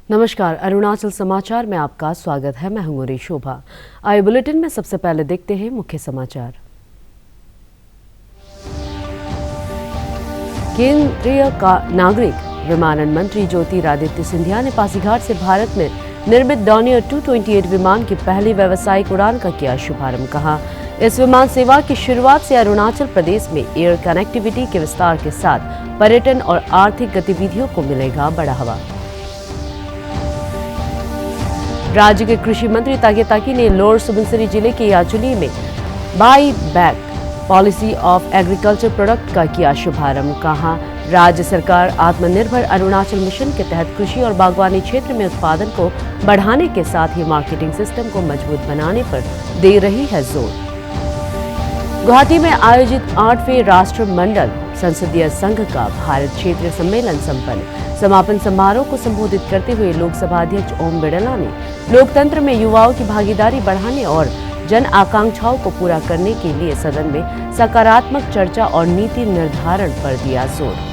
नमस्कार, अरुणाचल समाचार में आपका स्वागत है। मैं हूं शोभा। आइए बुलेटिन में सबसे पहले देखते हैं मुख्य समाचार। केंद्रीय नागरिक विमानन मंत्री ज्योतिरादित्य सिंधिया ने पासीघाट से भारत में निर्मित डॉनियर 228 विमान की पहली व्यावसायिक उड़ान का किया शुभारंभ। कहा, इस विमान सेवा की शुरुआत से अरुणाचल प्रदेश में एयर कनेक्टिविटी के विस्तार के साथ पर्यटन और आर्थिक गतिविधियों को मिलेगा बढ़ावा। राज्य के कृषि मंत्री तागे ताकी ने लोअर सुबनसिरी जिले के याचुली में by back policy of agriculture product का किया शुभारंभ। कहा, राज्य सरकार आत्मनिर्भर अरुणाचल मिशन के तहत कृषि और बागवानी क्षेत्र में उत्पादन को बढ़ाने के साथ ही मार्केटिंग सिस्टम को मजबूत बनाने पर दे रही है जोर। गुवाहाटी में आयोजित 8वें राष्ट्रमंडल संसदीय संघ का भारत क्षेत्रीय सम्मेलन संपन्न। समापन समारोह को संबोधित करते हुए लोकसभा अध्यक्ष ओम बिड़ला ने लोकतंत्र में युवाओं की भागीदारी बढ़ाने और जन आकांक्षाओं को पूरा करने के लिए सदन में सकारात्मक चर्चा और नीति निर्धारण पर दिया जोर।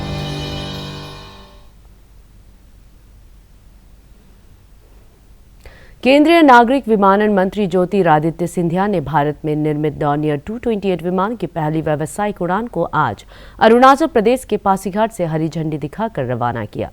केंद्रीय नागरिक विमानन मंत्री ज्योतिरादित्य सिंधिया ने भारत में निर्मित डॉनियर 228 विमान की पहली व्यावसायिक उड़ान को आज अरुणाचल प्रदेश के पासीघाट से हरी झंडी दिखाकर रवाना किया।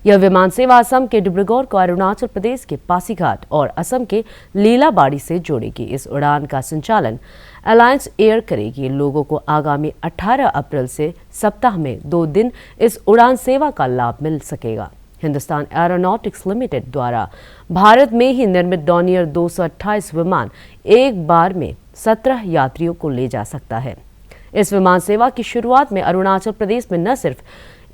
यह विमान सेवा असम के डिब्रूगढ़ को अरुणाचल प्रदेश के पासीघाट और असम के लीलाबाड़ी से जोड़ेगी। इस उड़ान का संचालन अलायंस एयर करेगी। लोगों को आगामी 18 अप्रैल से सप्ताह में 2 दिन इस उड़ान सेवा का लाभ मिल सकेगा। हिंदुस्तान एरोनॉटिक्स लिमिटेड द्वारा भारत में ही निर्मित डॉनियर 228 विमान एक बार में 17 यात्रियों को ले जा सकता है। इस विमान सेवा की शुरुआत में अरुणाचल प्रदेश में न सिर्फ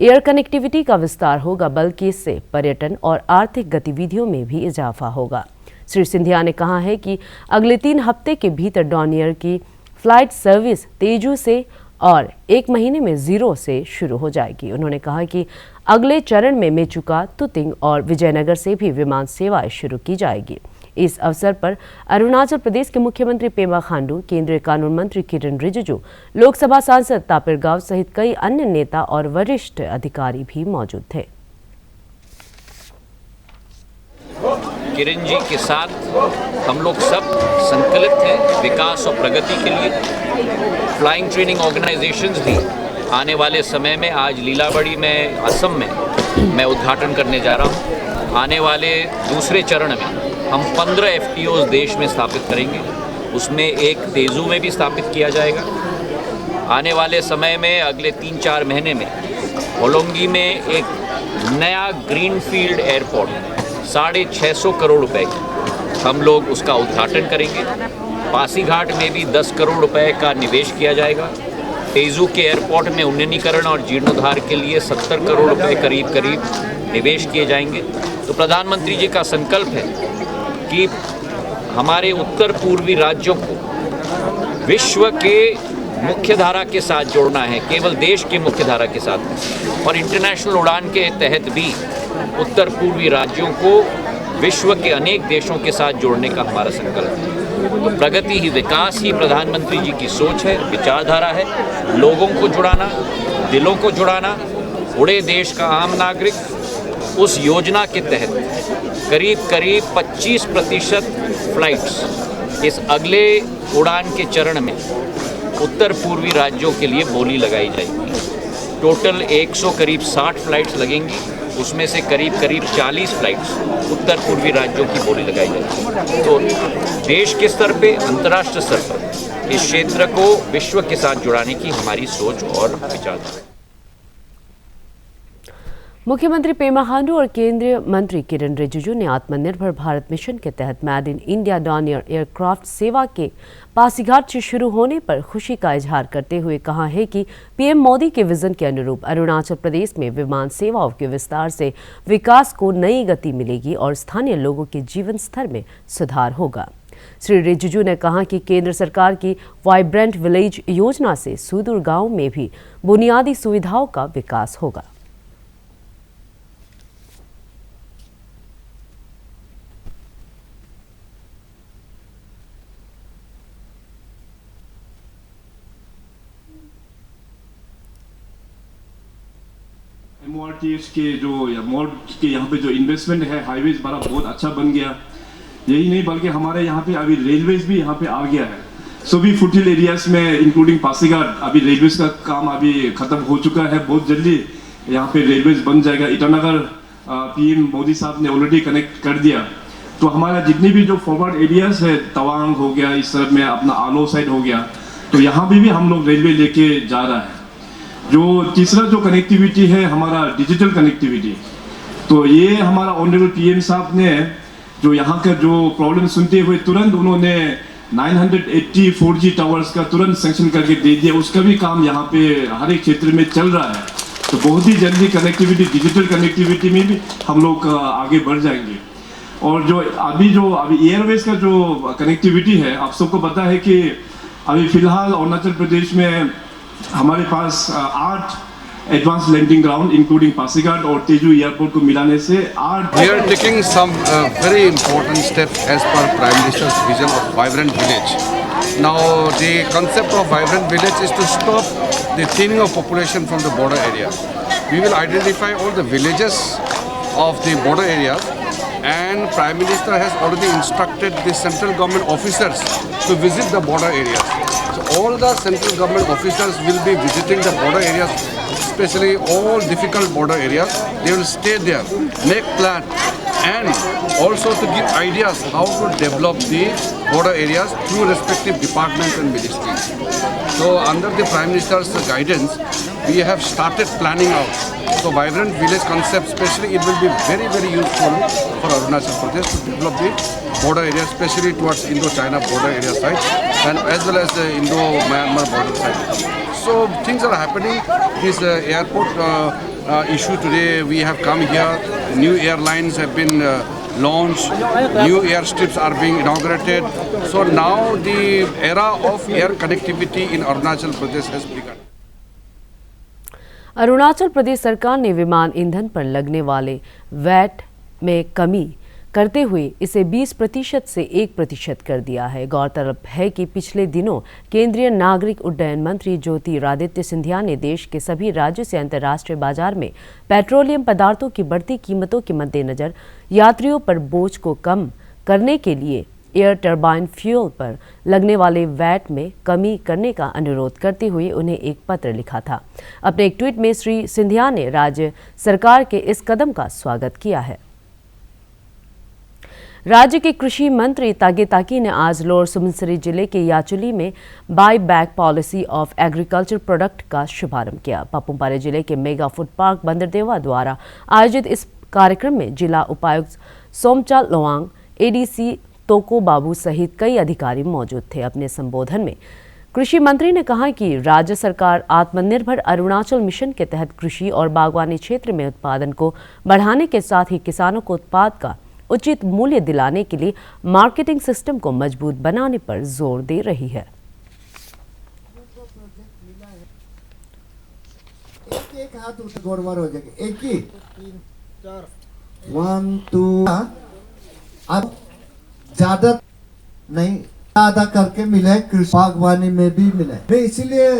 एयर कनेक्टिविटी का विस्तार होगा, बल्कि इससे पर्यटन और आर्थिक गतिविधियों में भी इजाफा होगा। श्री सिंधिया ने कहा है कि अगले 3 हफ्ते के भीतर डॉनियर की फ्लाइट सर्विस तेजू से और 1 महीने में जीरो से शुरू हो जाएगी। उन्होंने कहा कि अगले चरण में मेचुका, तुतिंग और विजयनगर से भी विमान सेवाएं शुरू की जाएगी। इस अवसर पर अरुणाचल प्रदेश के मुख्यमंत्री पेमा खांडू, केंद्रीय कानून मंत्री किरण रिजिजू, लोकसभा सांसद तापिर गाव सहित कई अन्य नेता और वरिष्ठ अधिकारी भी मौजूद थे। किरण जी के साथ हम लोग सब संकल्पित हैं विकास और प्रगति के लिए। फ्लाइंग ट्रेनिंग ऑर्गेनाइजेशंस भी आने वाले समय में, आज लीलाबाड़ी में असम में मैं उद्घाटन करने जा रहा हूँ। आने वाले दूसरे चरण में हम 15 FTOs देश में स्थापित करेंगे। उसमें एक तेजू में भी स्थापित किया जाएगा। आने वाले समय में अगले 3-4 महीने में होलोंगी में एक नया ग्रीनफील्ड एयरपोर्ट 650 करोड़ रुपए हम लोग उसका उद्घाटन करेंगे। पासीघाट में भी 10 करोड़ रुपए का निवेश किया जाएगा। तेजू के एयरपोर्ट में उन्नतीकरण और जीर्णोद्धार के लिए 70 करोड़ रुपए करीब निवेश किए जाएंगे। तो प्रधानमंत्री जी का संकल्प है कि हमारे उत्तर पूर्वी राज्यों को विश्व के मुख्यधारा के साथ जोड़ना है, केवल देश के मुख्यधारा के साथ। और इंटरनेशनल उड़ान के तहत भी उत्तर पूर्वी राज्यों को विश्व के अनेक देशों के साथ जोड़ने का हमारा संकल्प है। तो प्रगति ही, विकास ही प्रधानमंत्री जी की सोच है, विचारधारा है। लोगों को जुड़ाना, दिलों को जुड़ाना। उड़े देश का आम नागरिक उस योजना के तहत करीब 25% फ्लाइट्स इस अगले उड़ान के चरण में उत्तर पूर्वी राज्यों के लिए बोली लगाई जाएगी। टोटल 160 फ्लाइट्स लगेंगी। उसमें से करीब 40 फ्लाइट्स उत्तर पूर्वी राज्यों की बोली लगाई जाएगी। तो देश के स्तर पे, अंतर्राष्ट्रीय स्तर पर इस क्षेत्र को विश्व के साथ जुड़ाने की हमारी सोच और विचारधारा है। मुख्यमंत्री पेमा खांडू और केंद्रीय मंत्री किरण रिजिजू ने आत्मनिर्भर भारत मिशन के तहत made in India Dornier aircraft सेवा के पासीघाट से शुरू होने पर खुशी का इजहार करते हुए कहा है कि पीएम मोदी के विजन के अनुरूप अरुणाचल प्रदेश में विमान सेवाओं के विस्तार से विकास को नई गति मिलेगी और स्थानीय लोगों के जीवन स्तर में सुधार होगा। श्री रिजिजू ने कहा कि केंद्र सरकार की वाइब्रेंट विलेज योजना से सुदूर गांव में भी बुनियादी सुविधाओं का विकास होगा। MORTH के जो मोड के यहाँ पे जो इन्वेस्टमेंट है हाईवेज बड़ा बहुत अच्छा बन गया। यही नहीं बल्कि हमारे यहाँ पे अभी रेलवेज भी यहाँ पे आ गया है। सभी फुटहिल एरियाज में इंक्लूडिंग पासीघाट अभी रेलवेज का काम अभी खत्म हो चुका है। बहुत जल्दी यहाँ पे रेलवेज बन जाएगा। ईटानगर PM मोदी साहब ने ऑलरेडी कनेक्ट कर दिया। तो हमारा जितनी भी जो फॉरवर्ड एरियाज है, तवांग हो गया, इस तरफ में अपना आलो साइड हो गया, तो यहाँ भी हम लोग रेलवे लेके जा रहा है। जो तीसरा जो कनेक्टिविटी है हमारा डिजिटल कनेक्टिविटी, तो ये हमारा ऑनरेबल PM साहब ने जो यहाँ का जो प्रॉब्लम सुनते हुए तुरंत उन्होंने 980 4G टावर्स का तुरंत सैंक्शन करके दे दिया। उसका भी काम यहाँ पे हर एक क्षेत्र में चल रहा है। तो बहुत ही जल्दी कनेक्टिविटी, डिजिटल कनेक्टिविटी में भी हम लोग आगे बढ़ जाएंगे। और जो अभी एयरवेज का जो कनेक्टिविटी है, आप सबको पता है कि अभी फिलहाल अरुणाचल प्रदेश में हमारे पास 8 advance landing ground including Pasighat और तेजू एयरपोर्ट को मिलाने से 8। We are taking some very important steps as per Prime Minister's vision of vibrant village. Now the concept of vibrant village is to stop the thinning of population from the border area. We will identify all the villages of the border areas, and Prime Minister has already instructed the central government officers to visit the border areas. So all the central government officers will be visiting the border areas, especially all difficult border areas. They will stay there, make plan, and also to give ideas how to develop the border areas through respective departments and ministries. So under the Prime Minister's guidance, we have started planning out. So vibrant village concept, especially it will be very, very useful for Arunachal Pradesh to develop the border area, especially towards Indo-China border area side, and as well as the Indo-Myanmar border side. So things are happening. This airport issue today, we have come here. New airlines have been launched. New airstrips are being inaugurated. So now the era of air connectivity in Arunachal Pradesh has begun. Arunachal Pradesh सरकार ने विमान ईंधन पर लगने वाले VAT में कमी करते हुए इसे 20% से 1% कर दिया है। गौरतलब है कि पिछले दिनों केंद्रीय नागरिक उड्डयन मंत्री ज्योतिरादित्य सिंधिया ने देश के सभी राज्यों से अंतर्राष्ट्रीय बाजार में पेट्रोलियम पदार्थों की बढ़ती कीमतों के मद्देनजर यात्रियों पर बोझ को कम करने के लिए एयर टरबाइन फ्यूल पर लगने वाले वैट में कमी करने का अनुरोध करते हुए उन्हें एक पत्र लिखा था। अपने एक ट्वीट में श्री सिंधिया ने राज्य सरकार के इस कदम का स्वागत किया है। राज्य के कृषि मंत्री तागे ताकी ने आज लोअर सुबनसिरी जिले के याचुली में by back policy of agriculture product का शुभारंभ किया। पापुमपारे जिले के मेगा फूड पार्क बंदरदेवा द्वारा आयोजित इस कार्यक्रम में जिला उपायुक्त सोमचा लोवांग, ADC तोको बाबू सहित कई अधिकारी मौजूद थे। अपने संबोधन में कृषि मंत्री ने कहा कि राज्य सरकार आत्मनिर्भर अरुणाचल मिशन के तहत कृषि और बागवानी क्षेत्र में उत्पादन को बढ़ाने के साथ ही किसानों को उत्पाद का उचित मूल्य दिलाने के लिए मार्केटिंग सिस्टम को मजबूत बनाने पर जोर दे रही है। एक हाथ गोरवार हो जाएगा, एक ही 1 2 अब ज्यादा नहीं, आधा करके मिले, कृषि बागवानी में भी मिले। मैं इसीलिए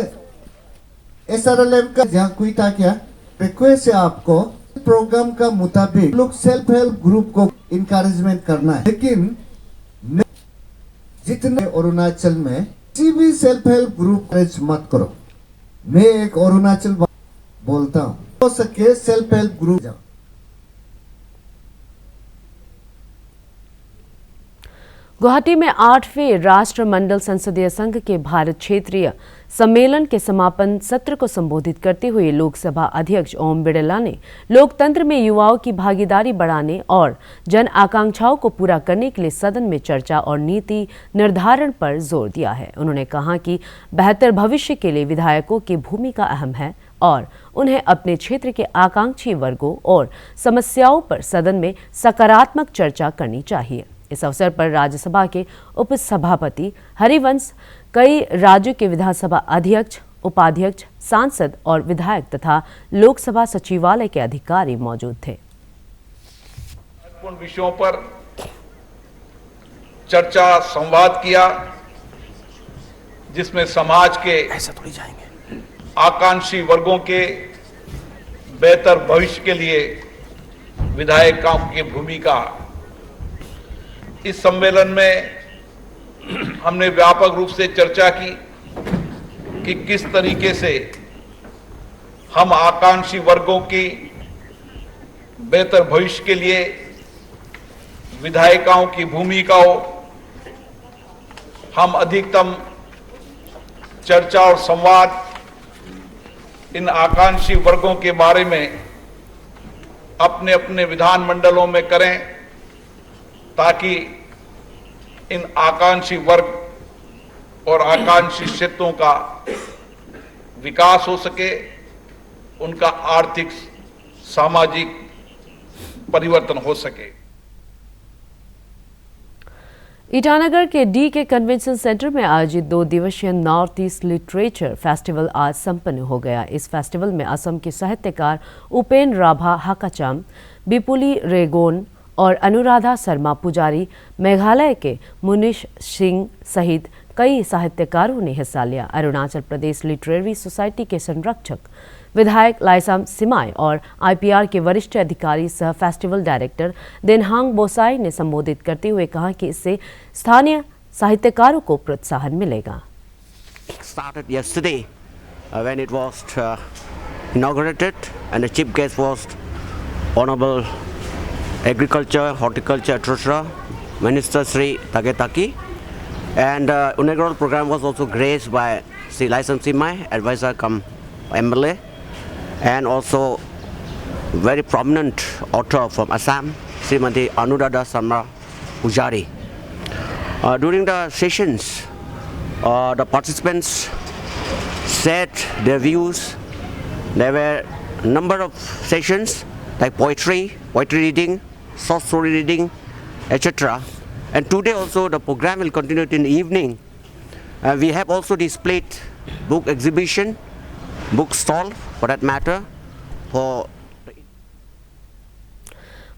SRLM का जहाँ कोई था क्या रिक्वेस्ट है आपको, प्रोग्राम का मुताबिक लोग सेल्फ हेल्प ग्रुप को इनकरेजमेंट करना है, लेकिन जितने अरुणाचल में किसी भी सेल्फ हेल्प ग्रुप अरेंज मत करो। मैं एक अरुणाचल बोलता हूँ, हो सके सेल्फ हेल्प ग्रुप जाओ। गुवाहाटी में 8वें राष्ट्रमंडल संसदीय संघ के भारत क्षेत्रीय सम्मेलन के समापन सत्र को संबोधित करते हुए लोकसभा अध्यक्ष ओम बिड़ला ने लोकतंत्र में युवाओं की भागीदारी बढ़ाने और जन आकांक्षाओं को पूरा करने के लिए सदन में चर्चा और नीति निर्धारण पर जोर दिया है। उन्होंने कहा कि बेहतर भविष्य के लिए विधायकों की भूमिका अहम है और उन्हें अपने क्षेत्र के आकांक्षी वर्गों और समस्याओं पर सदन में सकारात्मक चर्चा करनी चाहिए। इस अवसर पर राज्यसभा के उपसभापति हरिवंश, कई राज्यों के विधानसभा अध्यक्ष, उपाध्यक्ष, सांसद और विधायक तथा लोकसभा सचिवालय के अधिकारी मौजूद थे। महत्वपूर्ण विषयों पर चर्चा संवाद किया, जिसमें समाज के आकांक्षी वर्गों के बेहतर भविष्य के लिए विधायकों की भूमिका। इस सम्मेलन में हमने व्यापक रूप से चर्चा की कि किस तरीके से हम आकांक्षी वर्गों की बेहतर भविष्य के लिए विधायकों की भूमिका हो, हम अधिकतम चर्चा और संवाद इन आकांक्षी वर्गों के बारे में अपने अपने विधानमंडलों में करें, ताकि इन आकांक्षी वर्ग और आकांक्षी क्षेत्रों का विकास हो सके, उनका आर्थिक सामाजिक परिवर्तन हो सके। ईटानगर के डी के कन्वेंशन सेंटर में आयोजित 2 दिवसीय नॉर्थ ईस्ट लिटरेचर फेस्टिवल आज संपन्न हो गया। इस फेस्टिवल में असम के साहित्यकार उपेन राभा हाकाचाम, बिपुली रेगोन और अनुराधा शर्मा पुजारी, मेघालय के मुनीश सिंह सहित कई साहित्यकारों ने हिस्सा लिया। अरुणाचल प्रदेश लिटरेरी सोसाइटी के संरक्षक विधायक लाइसाम सिमाई और आईपीआर के वरिष्ठ अधिकारी सह फेस्टिवल डायरेक्टर देनहांग बोसाई ने संबोधित करते हुए कहा कि इससे स्थानीय साहित्यकारों को प्रोत्साहन मिलेगा। Started yesterday when it was inaugurated and the chief guest was Honorable Agriculture, Horticulture, etc. Minister Sri Tagetaki, and inaugural program was also graced by Sri Laisam Simai, advisor come MLA, and also very prominent author from Assam, Srimati Anuradha Sharma Pujari. During the sessions, the participants said their views. There were a number of sessions like poetry reading, short story reading, etc. And today also the program will continue in the evening. We have also displayed book exhibition, book stall for that matter.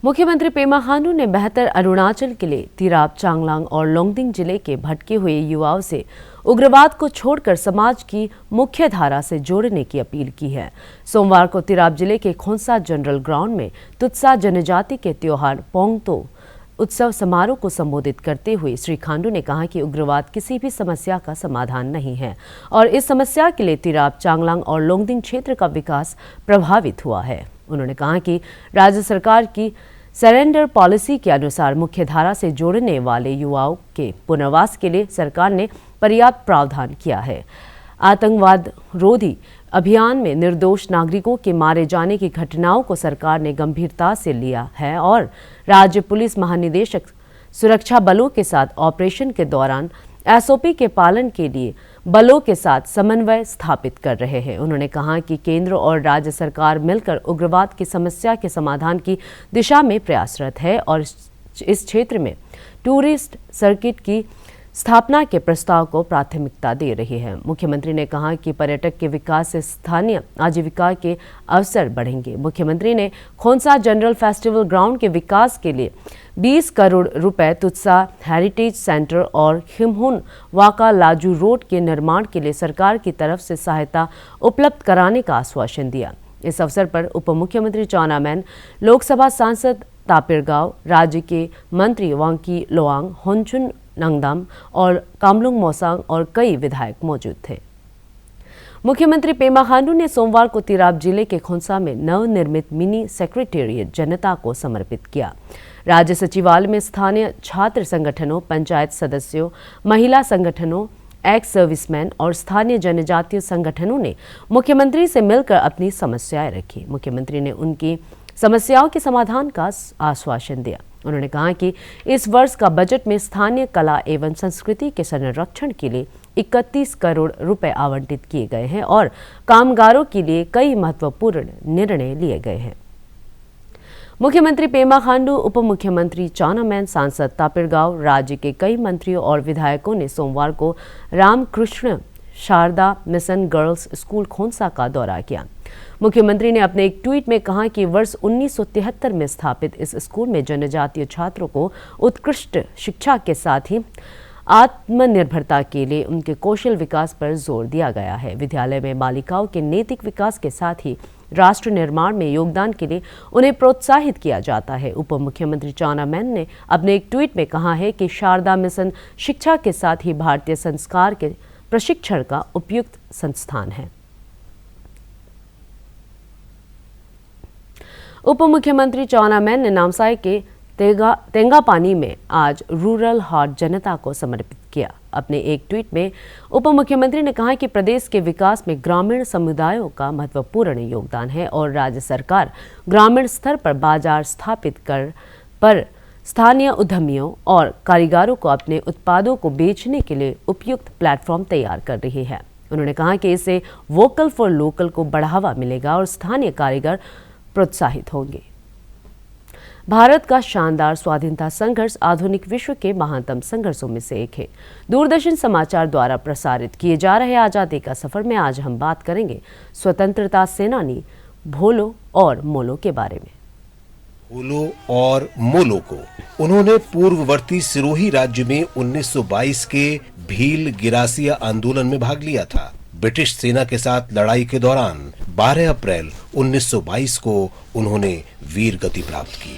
मुख्यमंत्री पेमा खांडू ने बेहतर अरुणाचल के लिए तिराप, चांगलांग और लोंगडिंग जिले के भटके हुए युवाओं से उग्रवाद को छोड़कर समाज की मुख्य धारा से जोड़ने की अपील की है। सोमवार को तिराप जिले के खोंसा जनरल ग्राउंड में तुत्सा जनजाति के त्योहार पोंगतो उत्सव समारोह को संबोधित करते हुए श्री खांडू ने कहा कि उग्रवाद किसी भी समस्या का समाधान नहीं है और इस समस्या के लिए तिराप, चांगलांग और लोंगडिंग क्षेत्र का विकास प्रभावित हुआ है। उन्होंने कहा कि राज्य सरकार की सरेंडर पॉलिसी के अनुसार मुख्यधारा से जोड़ने वाले युवाओं के पुनर्वास के लिए सरकार ने पर्याप्त प्रावधान किया है। आतंकवाद रोधी अभियान में निर्दोष नागरिकों के मारे जाने की घटनाओं को सरकार ने गंभीरता से लिया है और राज्य पुलिस महानिदेशक सुरक्षा बलों के साथ ऑपरेशन के दौरान एसओपी के पालन के लिए बलों के साथ समन्वय स्थापित कर रहे हैं। उन्होंने कहा कि केंद्र और राज्य सरकार मिलकर उग्रवाद की समस्या के समाधान की दिशा में प्रयासरत है और इस क्षेत्र में टूरिस्ट सर्किट की स्थापना के प्रस्ताव को प्राथमिकता दे रही है। मुख्यमंत्री ने कहा कि पर्यटक के विकास से स्थानीय आजीविका के अवसर बढ़ेंगे। मुख्यमंत्री ने खोंसा जनरल फेस्टिवल ग्राउंड के विकास के लिए 20 करोड़ रुपए तुत्सा हेरिटेज सेंटर और खिमहुन वाका लाजू रोड के निर्माण के लिए सरकार की तरफ से सहायता उपलब्ध कराने का आश्वासन दिया। इस अवसर पर उप मुख्यमंत्री चाउना मैन, लोकसभा सांसद तापिर गाव, राज्य के मंत्री वांकी लोआंग, होनचुन नंगदाम और कामलुंग मोसांग और कई विधायक मौजूद थे। मुख्यमंत्री पेमा खांडू ने सोमवार को तिराप जिले के खोंसा में नवनिर्मित मिनी सेक्रेटेरिएट जनता को समर्पित किया। राज्य सचिवालय में स्थानीय छात्र संगठनों, पंचायत सदस्यों, महिला संगठनों, एक्स सर्विसमैन और स्थानीय जनजातीय संगठनों ने मुख्यमंत्री से मिलकर अपनी समस्याएं रखी। मुख्यमंत्री ने उनकी समस्याओं के समाधान का आश्वासन दिया। उन्होंने कहा कि इस वर्ष का बजट में स्थानीय कला एवं संस्कृति के संरक्षण के लिए 31 करोड़ रुपए आवंटित किए गए हैं और कामगारों के लिए कई महत्वपूर्ण निर्णय लिए गए हैं। मुख्यमंत्री पेमा खांडू, उप मुख्यमंत्री चाउना मैन, सांसद तापिर गाव, राज्य के कई मंत्रियों और विधायकों ने सोमवार को Ramakrishna Sarada mission girls school Khonsa का दौरा किया। मुख्यमंत्री ने अपने एक ट्वीट में कहा कि वर्ष 1973 में स्थापित इस स्कूल में जनजातीय छात्रों को उत्कृष्ट शिक्षा के साथ ही आत्मनिर्भरता के लिए उनके कौशल विकास पर जोर दिया गया है। विद्यालय में बालिकाओं के नैतिक विकास के साथ ही राष्ट्र निर्माण में योगदान के लिए उन्हें प्रोत्साहित किया जाता है। उप मुख्यमंत्री चाउना मैन ने अपने एक ट्वीट में कहा है कि शारदा मिशन शिक्षा के साथ ही भारतीय संस्कार के प्रशिक्षण का उपयुक्त संस्थान है। उप मुख्यमंत्री चाउना मैन ने नामसाई के तेंगापानी में आज रूरल हाट जनता को समर्पित किया। अपने एक ट्वीट में उप मुख्यमंत्री ने कहा कि प्रदेश के विकास में ग्रामीण समुदायों का महत्वपूर्ण योगदान है और राज्य सरकार ग्रामीण स्तर पर बाजार स्थापित पर स्थानीय उद्यमियों और कारीगरों को अपने उत्पादों को बेचने के लिए उपयुक्त प्लेटफॉर्म तैयार कर रही है। उन्होंने कहा कि इससे वोकल फॉर लोकल को बढ़ावा मिलेगा और स्थानीय कारीगर प्रोत्साहित होंगे। भारत का शानदार स्वाधीनता संघर्ष आधुनिक विश्व के महानतम संघर्षों में से एक है। दूरदर्शन समाचार द्वारा प्रसारित किए जा रहे आज़ादी का सफर में आज हम बात करेंगे स्वतंत्रता सेनानी भोलो और मोलो के बारे में। भोलो और मोलो को उन्होंने पूर्ववर्ती सिरोही राज्य में 1922 के भील गिरासिया आंदोलन में भाग लिया था। ब्रिटिश सेना के साथ लड़ाई के दौरान 12 अप्रैल 1922 को उन्होंने वीर गति प्राप्त की।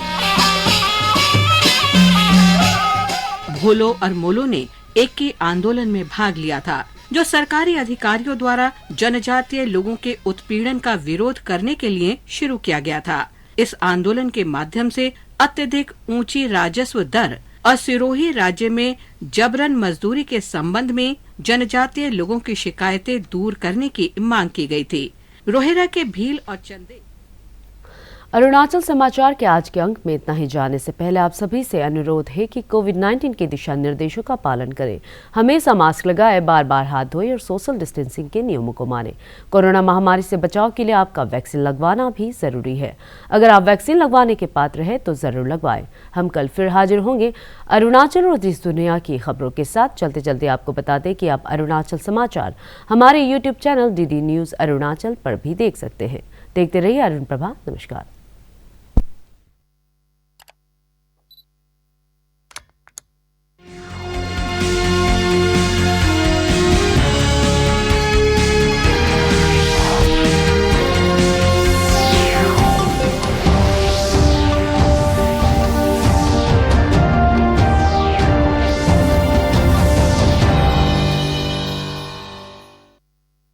भोलो और मोलो ने एक के आंदोलन में भाग लिया था, जो सरकारी अधिकारियों द्वारा जनजातीय लोगों के उत्पीड़न का विरोध करने के लिए शुरू किया गया था। इस आंदोलन के माध्यम से अत्यधिक ऊंची राजस्व दर और सिरोही राज्य में जबरन मजदूरी के संबंध में जनजातीय लोगों की शिकायतें दूर करने की मांग की गई थी। रोहिरा के भील और चंदे। अरुणाचल समाचार के आज के अंक में इतना ही। जाने से पहले आप सभी से अनुरोध है कि कोविड-19 के दिशा निर्देशों का पालन करें। हमेशा मास्क लगाएं, बार बार हाथ धोएं और सोशल डिस्टेंसिंग के नियमों को मानें। कोरोना महामारी से बचाव के लिए आपका वैक्सीन लगवाना भी जरूरी है। अगर आप वैक्सीन लगवाने के पात्र हैं तो जरूर लगवाएं। हम कल फिर हाजिर होंगे अरुणाचल और देश दुनिया की खबरों के साथ। चलते चलते आपको बता दें कि आप अरुणाचल समाचार हमारे YouTube channel DD news Arunachal पर भी देख सकते हैं। देखते रहिए अरुण प्रभा। नमस्कार।